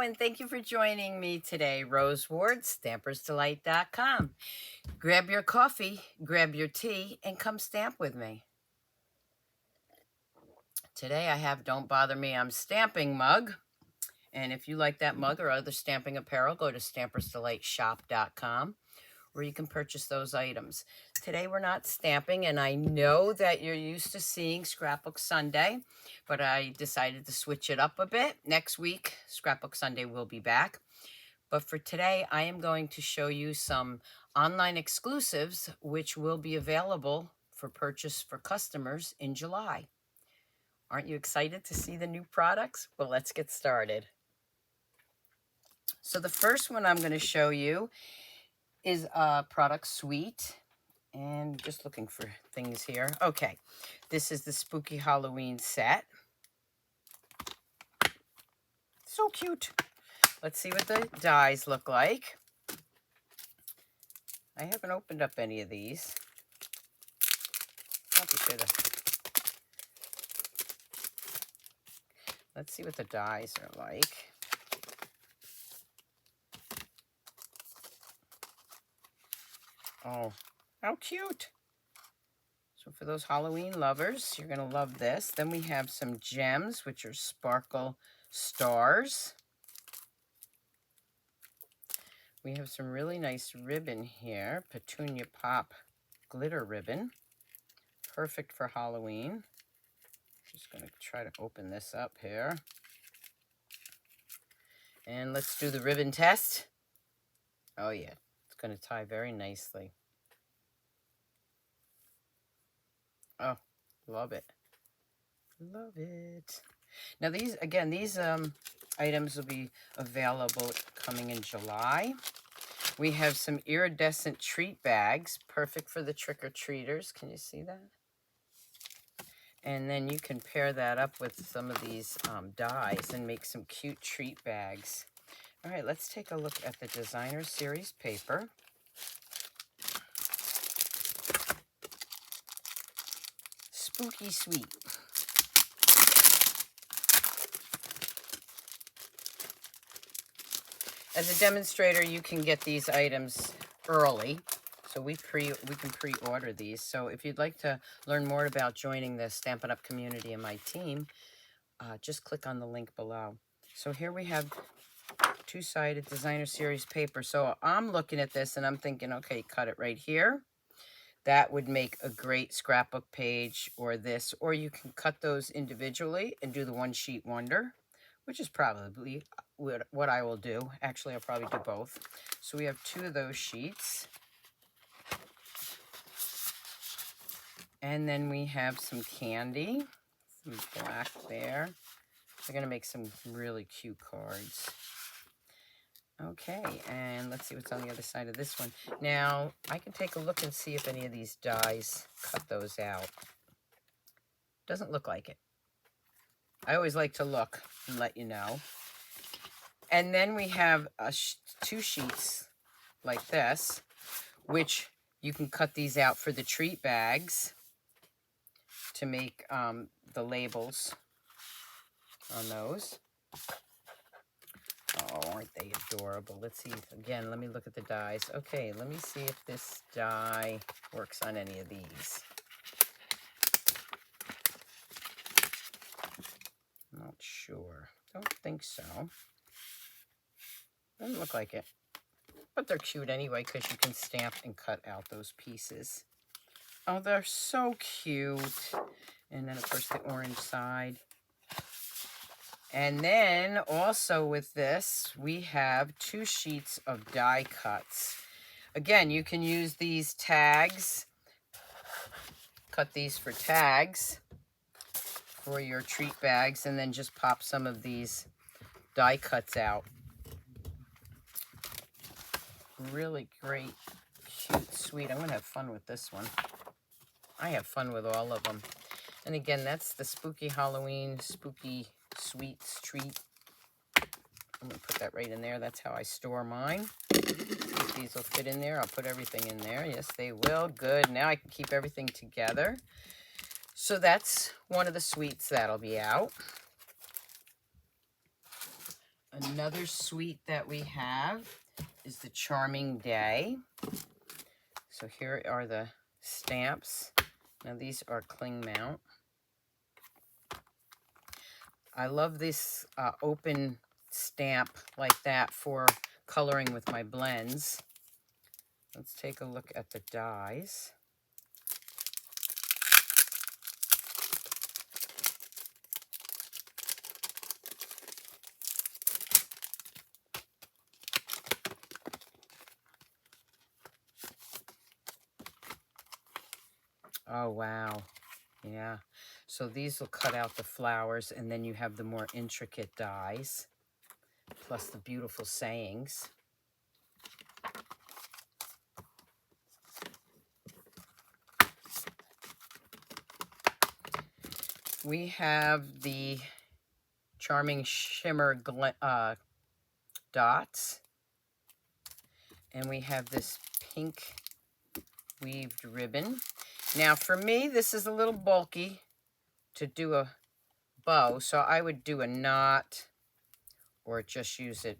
and thank you for joining me today. Rose Ward, stampersdelight.com. Grab your coffee, grab your tea, and come stamp with me. Today I have Don't Bother Me, I'm Stamping mug. And if you like that mug or other stamping apparel, go to stampersdelightshop.com where you can purchase those items. Today we're not stamping, and I know that you're used to seeing Scrapbook Sunday, but I decided to switch it up a bit. Next week, Scrapbook Sunday will be back. But for today, I am going to show you some online exclusives which will be available for purchase for customers in July. Aren't you excited to see the new products? Well, let's get started. So the first one I'm going to show you is a product suite, and just looking for things here. Okay, this is the Spooky Halloween set. So cute. Let's see what the dies look like. I haven't opened up any of these. Probably should have. Let's see what the dies are like. Oh, how cute. So for those Halloween lovers, you're going to love this. Then we have some gems, which are sparkle stars. We have some really nice ribbon here. Petunia Pop glitter ribbon. Perfect for Halloween. Just going to try to open this up here. And let's do the ribbon test. Oh yeah, it's going to tie very nicely. Oh, love it. Love it. Now these, again, these items will be available coming in July. We have some iridescent treat bags, perfect for the trick-or-treaters. Can you see that? And then you can pair that up with some of these dies and make some cute treat bags. All right, let's take a look at the Designer Series paper. Spooky Sweet. As a demonstrator, you can get these items early. So we can pre-order these. So if you'd like to learn more about joining the Stampin' Up! Community and my team, just click on the link below. So here we have two-sided Designer Series paper. So I'm looking at this and I'm thinking, okay, cut it right here. That would make a great scrapbook page, or this, or you can cut those individually and do the one sheet wonder, which is probably what I will do. Actually, I'll probably do both. So we have two of those sheets. And then we have some candy, some black there. We're going to make some really cute cards. Okay, and let's see what's on the other side of this one. Now, I can take a look and see if any of these dies cut those out. Doesn't look like it. I always like to look and let you know. And then we have two sheets like this, which you can cut these out for the treat bags to make the labels on those. Oh, aren't they adorable? Let's see. Again, let me look at the dies. Okay, let me see if this die works on any of these. Not sure. Don't think so. Doesn't look like it. But they're cute anyway, because you can stamp and cut out those pieces. Oh, they're so cute. And then, of course, the orange side. And then, also with this, we have two sheets of die cuts. Again, you can use these tags. Cut these for tags for your treat bags, and then just pop some of these die cuts out. Really great, cute, sweet. I'm going to have fun with this one. I have fun with all of them. And again, that's the Spooky Halloween, Spooky Sweets treat. I'm going to put that right in there. That's how I store mine. If these will fit in there, I'll put everything in there. Yes, they will. Good. Now I can keep everything together. So that's one of the sweets that'll be out. Another suite that we have is the Charming Day. So here are the stamps. Now these are cling mount. I love this open stamp like that for coloring with my blends. Let's take a look at the dies. Oh, wow. Yeah. So these will cut out the flowers, and then you have the more intricate dies, plus the beautiful sayings. We have the Charming Shimmer dots, and we have this pink weaved ribbon. Now for me, this is a little bulky to do a bow, so I would do a knot or just use it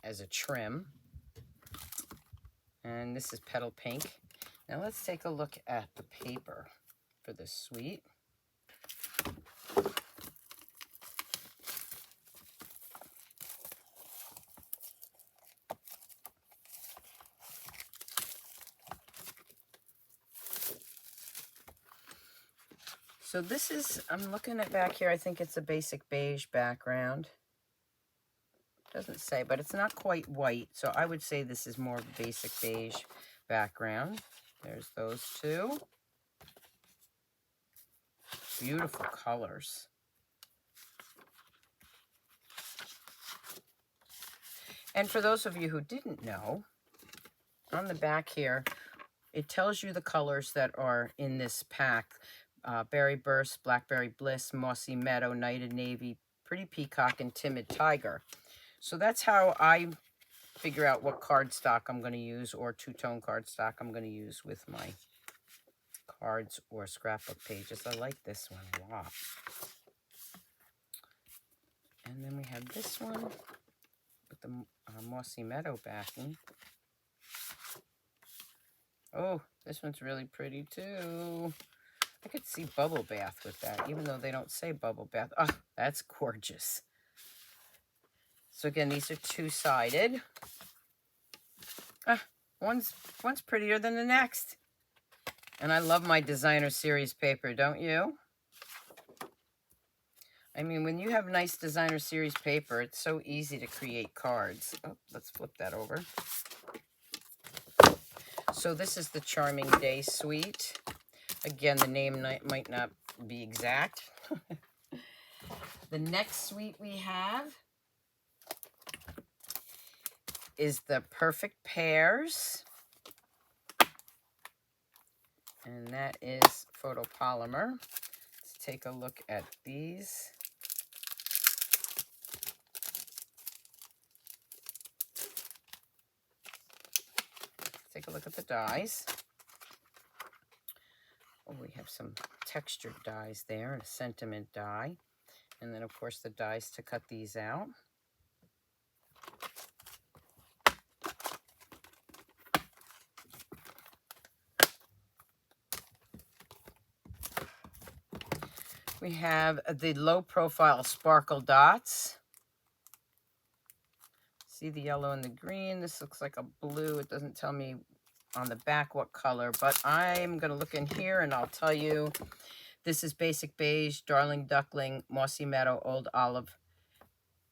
as a trim. And this is petal pink. Now let's take a look at the paper for this suite. So this is, I'm looking at back here, I think it's a basic beige background. Doesn't say, but it's not quite white, so I would say this is more of a basic beige background. There's those two. Beautiful colors. And for those of you who didn't know, on the back here, it tells you the colors that are in this pack. Berry Burst, Blackberry Bliss, Mossy Meadow, Night and Navy, Pretty Peacock, and Timid Tiger. So that's how I figure out what cardstock I'm going to use, or two-tone cardstock I'm going to use with my cards or scrapbook pages. I like this one a lot. And then we have this one with the Mossy Meadow backing. Oh, this one's really pretty too. I could see bubble bath with that, even though they don't say bubble bath. Oh, that's gorgeous. So again, these are two-sided. One's prettier than the next. And I love my designer series paper, don't you? I mean, when you have nice designer series paper, it's so easy to create cards. Oh, let's flip that over. So this is the Charming Day suite. Again, the name might not be exact. The next suite we have is the Perfect Pears. And that is photopolymer. Let's take a look at these. Take a look at the dies. Oh, we have some textured dies there, and a sentiment die. And then, of course, the dies to cut these out. We have the low profile sparkle dots. See the yellow and the green. This looks like a blue. It doesn't tell me on the back what color, but I'm going to look in here and I'll tell you. This is basic beige, darling duckling, mossy meadow, old olive,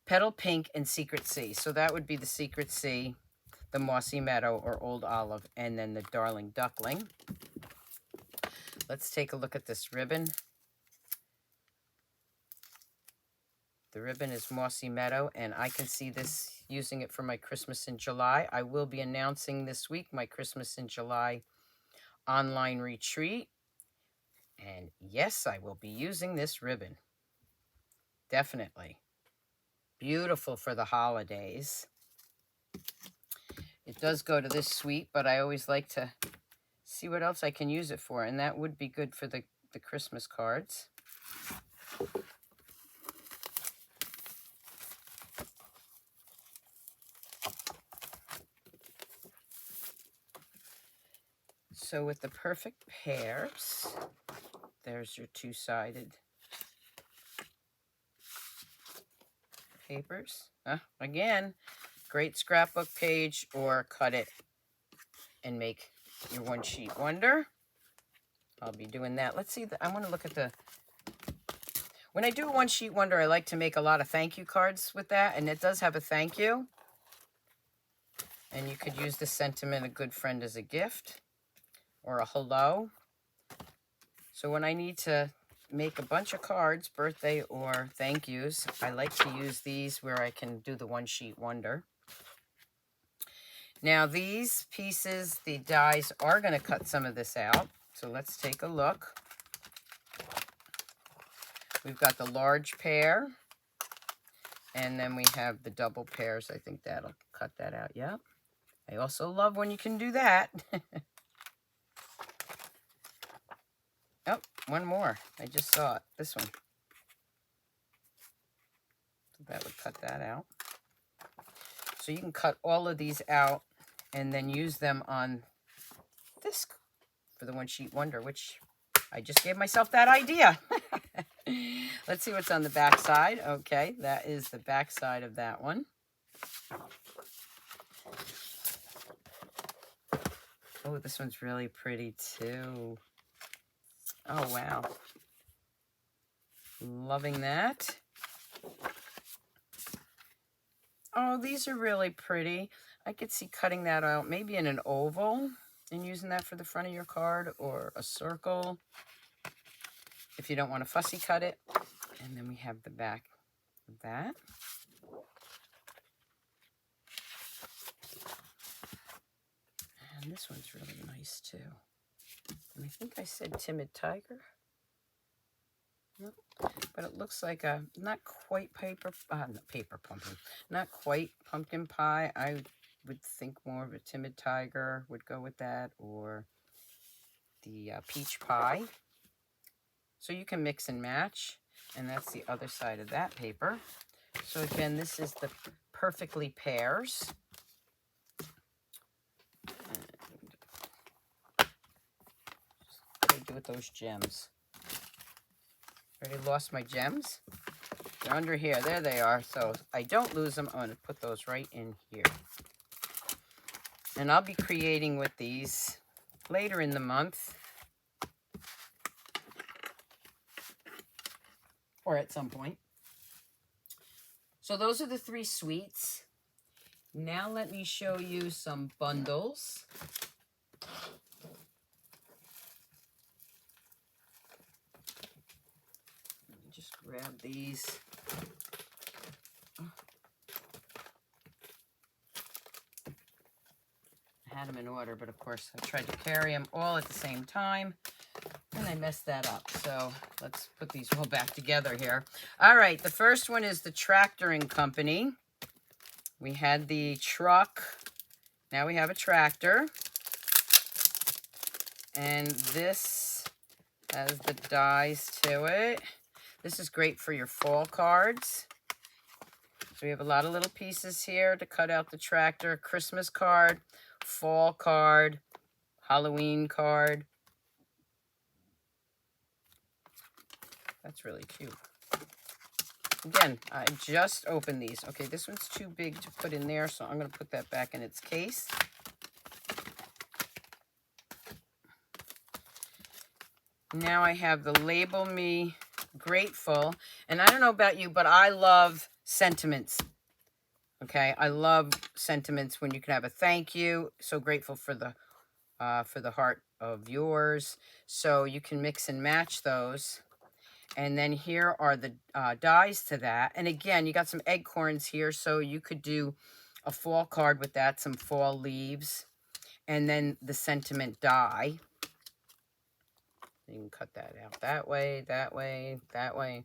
petal pink, and secret sea. So that would be the secret sea, the mossy meadow or old olive, and then the darling duckling. Let's take a look at this ribbon. The ribbon is Mossy Meadow, and I can see this using it for my Christmas in July. I will be announcing this week my Christmas in July online retreat. And yes, I will be using this ribbon. Definitely. Beautiful for the holidays. It does go to this suite, but I always like to see what else I can use it for, and that would be good for the Christmas cards. So with the perfect pears, there's your two-sided papers. Again, great scrapbook page, or cut it and make your one sheet wonder. I'll be doing that. Let's see, I want to look at the, when I do a one sheet wonder, I like to make a lot of thank you cards with that, and it does have a thank you. And you could use the sentiment, a good friend as a gift, or a hello. So when I need to make a bunch of cards, birthday or thank yous, I like to use these where I can do the one sheet wonder. Now these pieces, the dies are going to cut some of this out. So let's take a look. We've got the large pair, and then we have the double pairs. I think that'll cut that out. Yep. I also love when you can do that. Oh, one more. I just saw it. This one. So that would cut that out. So you can cut all of these out and then use them on this for the one sheet wonder, which I just gave myself that idea. Let's see what's on the back side. Okay, that is the back side of that one. Oh, this one's really pretty too. Oh, wow. Loving that. Oh, these are really pretty. I could see cutting that out maybe in an oval and using that for the front of your card, or a circle if you don't want to fussy cut it. And then we have the back of that. And this one's really nice too. And I think I said timid tiger. Nope. But it looks like a not quite not quite pumpkin pie. I would think more of a timid tiger would go with that, or the peach pie. So you can mix and match, and that's the other side of that paper. So again, this is the perfectly pears. What do I do with those gems? Already lost my gems. They're under here. There they are. So I don't lose them. I'm going to put those right in here. And I'll be creating with these later in the month, or at some point. So those are the 3 suites. Now let me show you some bundles. Let me just grab these. I had them in order, but of course I tried to carry them all at the same time, and I messed that up. So let's put these all back together here. All right, the first one is the Tractoring Company. We had the truck. Now we have a tractor. And this has the dies to it. This is great for your fall cards. So we have a lot of little pieces here to cut out the tractor. Christmas card, fall card, Halloween card. That's really cute. Again, I just opened these. Okay, this one's too big to put in there, so I'm going to put that back in its case. Now I have the Label Me Grateful. And I don't know about you, but I love sentiments. Okay, I love sentiments when you can have a thank you. So grateful for the heart of yours. So you can mix and match those. And then here are the dies to that. And again, you got some acorns here, so you could do a fall card with that, some fall leaves, and then the sentiment die. You can cut that out that way, that way, that way.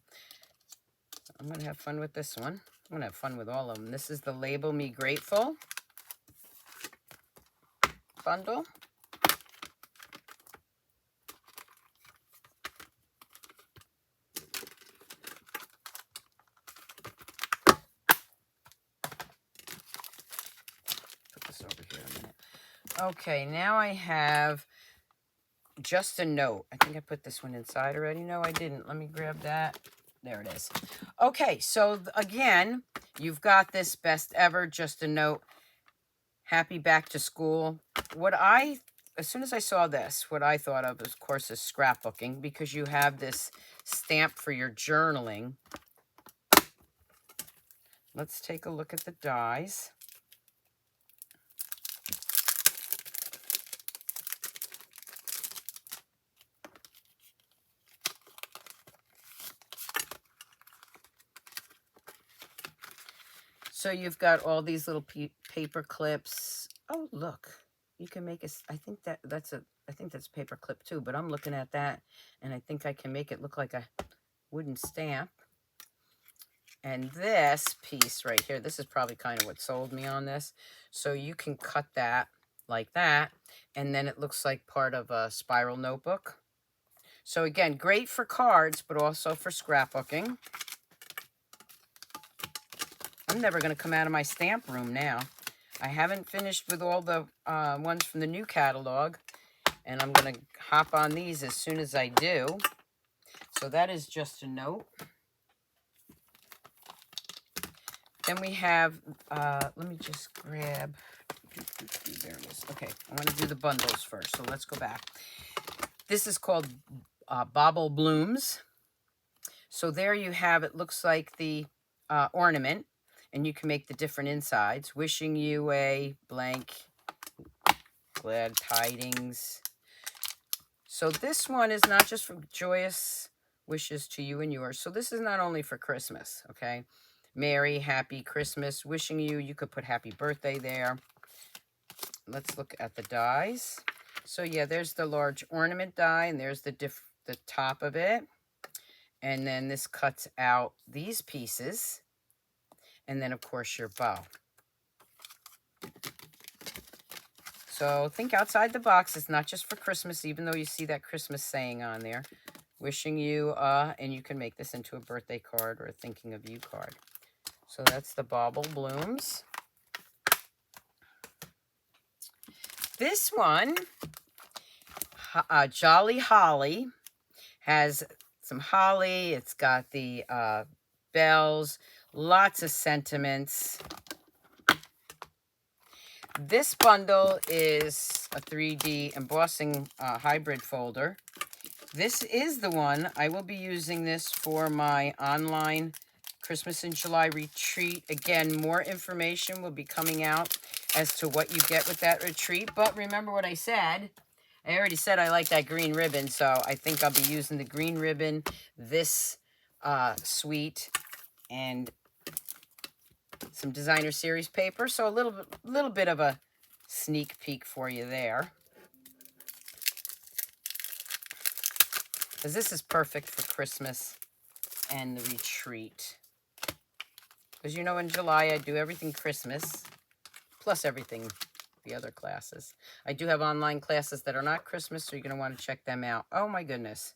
I'm going to have fun with this one. I'm going to have fun with all of them. This is the Label Me Grateful bundle. Put this over here a minute. Okay, now I have Just a Note. I think I put this one inside already. No, I didn't. Let me grab that. There it is. Okay, so again, you've got this Best Ever, Just a Note, Happy Back to School. As soon as I saw this, what I thought of course, is scrapbooking, because you have this stamp for your journaling. Let's take a look at the dies. So you've got all these little paper clips. Oh, look, you can make I think that's paper clip too, but I'm looking at that and I think I can make it look like a wooden stamp. And this piece right here, this is probably kind of what sold me on this. So you can cut that like that, and then it looks like part of a spiral notebook. So again, great for cards, but also for scrapbooking. I'm never going to come out of my stamp room now. I haven't finished with all the ones from the new catalog, and I'm going to hop on these as soon as I do. So that is Just a Note. Then we have, let me just grab, there it is. Okay, I want to do the bundles first, so let's go back. This is called Bauble Blooms. So there you have, it looks like the ornament, and you can make the different insides. Wishing you a blank, glad tidings. So this one is not just for joyous wishes to you and yours. So this is not only for Christmas, okay? Merry, happy Christmas. Wishing you, you could put happy birthday there. Let's look at the dies. So yeah, there's the large ornament die, and there's the top of it. And then this cuts out these pieces. And then, of course, your bow. So think outside the box. It's not just for Christmas, even though you see that Christmas saying on there. Wishing you, and you can make this into a birthday card or a thinking of you card. So that's the Bauble Blooms. This one, Jolly Holly, has some holly. It's got the bells, lots of sentiments. This bundle is a 3D embossing hybrid folder. This is the one. I will be using this for my online Christmas in July retreat. Again, more information will be coming out as to what you get with that retreat. But remember what I said. I already said I like that green ribbon, so I think I'll be using the green ribbon, this suite, and some designer series paper. So a little bit of a sneak peek for you there. Because this is perfect for Christmas and the retreat. Because you know, in July I do everything Christmas, plus everything the other classes. I do have online classes that are not Christmas, so you're going to want to check them out. Oh my goodness.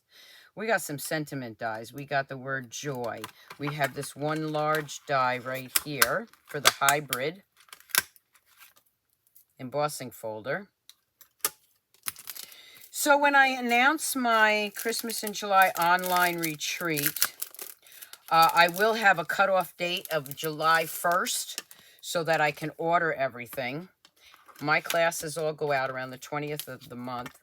We got some sentiment dies. We got the word joy. We have this one large die right here for the hybrid embossing folder. So when I announce my Christmas in July online retreat, I will have a cutoff date of July 1st so that I can order everything. My classes all go out around the 20th of the month.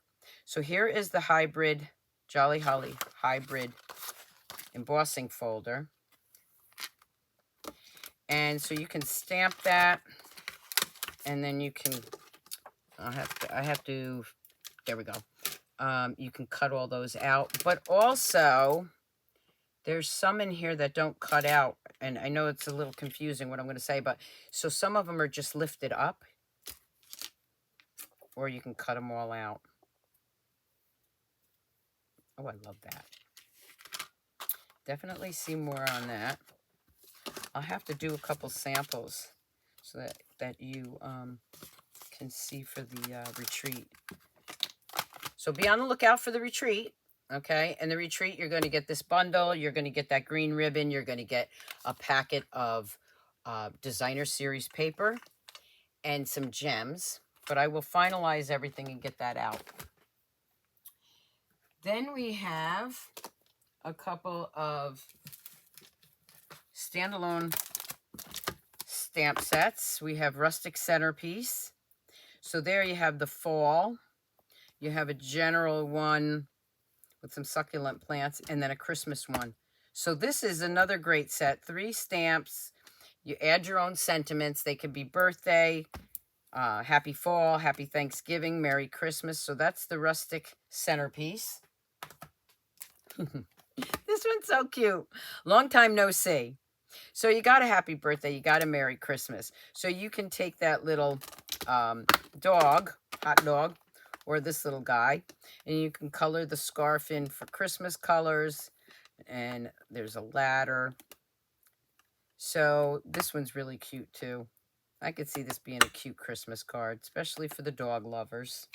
So here is the hybrid, Jolly Holly hybrid embossing folder. And so you can stamp that, and then you can, I have to, there we go. You can cut all those out, but also there's some in here that don't cut out. And I know it's a little confusing what I'm going to say, but so some of them are just lifted up, or you can cut them all out. Oh, I love that. Definitely see more on that. I'll have to do a couple samples so that you can see for the retreat. So be on the lookout for the retreat, okay? And the retreat, you're going to get this bundle. You're going to get that green ribbon. You're going to get a packet of designer series paper and some gems. But I will finalize everything and get that out. Then we have a couple of Standalone stamp sets. We have Rustic Centerpiece. So there you have the fall. You have a general one with some succulent plants, and then a Christmas one. So this is another great set. 3 stamps. You add your own sentiments. They could be birthday, happy fall, happy Thanksgiving, Merry Christmas. So that's the Rustic Centerpiece. This one's so cute. Long time no see. So you got a happy birthday, you got a Merry Christmas. So you can take that little dog, hot dog, or this little guy, and you can color the scarf in for Christmas colors. And there's a ladder. So this one's really cute too. I could see this being a cute Christmas card, especially for the dog lovers.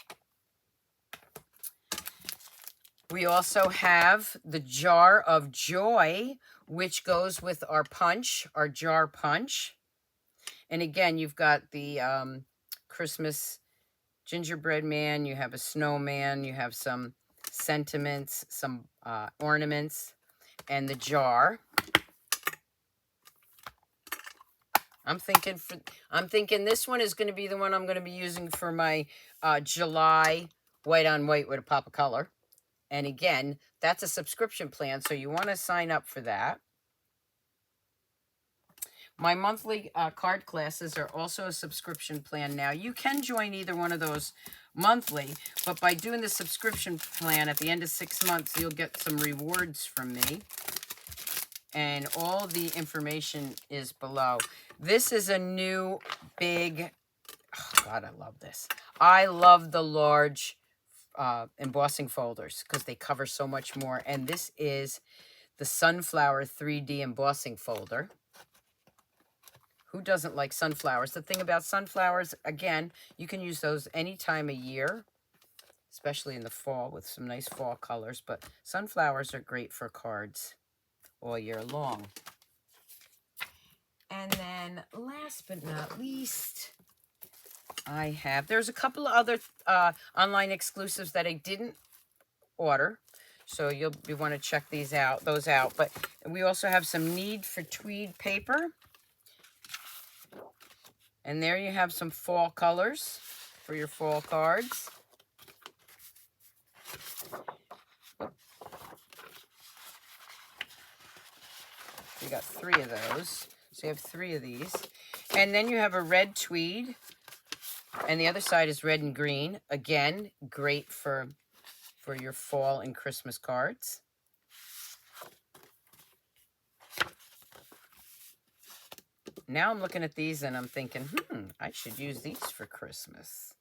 We also have the Jar of Joy, which goes with our punch, our jar punch. And again, you've got the Christmas gingerbread man, you have a snowman, you have some sentiments, some ornaments, and the jar. I'm thinking this one is going to be the one I'm going to be using for my July white on white with a pop of color. And again, that's a subscription plan, so you want to sign up for that. My monthly card classes are also a subscription plan now. You can join either one of those monthly, but by doing the subscription plan at the end of 6 months, you'll get some rewards from me. And all the information is below. This is a new big, oh God, I love this. I love the large embossing folders because they cover so much more. And this is the Sunflower 3D embossing folder. Who doesn't like sunflowers? The thing about sunflowers, again, you can use those any time of year, especially in the fall with some nice fall colors. But sunflowers are great for cards all year long. And then last but not least, there's a couple of other online exclusives that I didn't order. So you want to check those out. But we also have some NEED for Tweed paper. And there you have some fall colors for your fall cards. You got 3 of those. So you have 3 of these. And then you have a red tweed. And the other side is red and green. Again, great for your fall and Christmas cards. Now I'm looking at these and I'm thinking, I should use these for Christmas.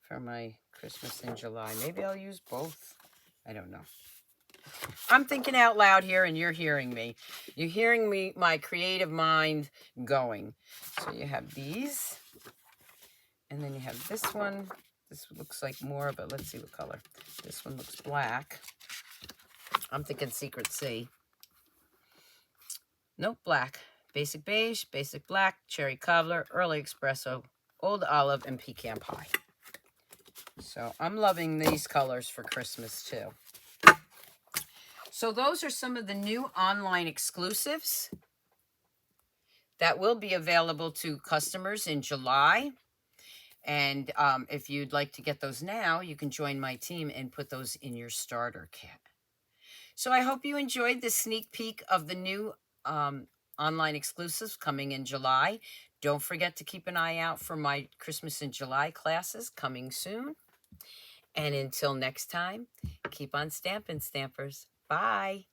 For my Christmas in July. Maybe I'll use both. I don't know. I'm thinking out loud here and you're hearing me. You're hearing me, my creative mind going. So you have these. And then you have this one. This looks like more, but let's see what color. This one looks black. I'm thinking Secret Sea. Nope, black. Basic beige, basic black, cherry cobbler, early espresso, old olive, and pecan pie. So I'm loving these colors for Christmas too. So those are some of the new online exclusives that will be available to customers in July. And if you'd like to get those now, you can join my team and put those in your starter kit. So I hope you enjoyed this sneak peek of the new online exclusives coming in July. Don't forget to keep an eye out for my Christmas in July classes coming soon. And until next time, keep on stamping, Stampers. Bye.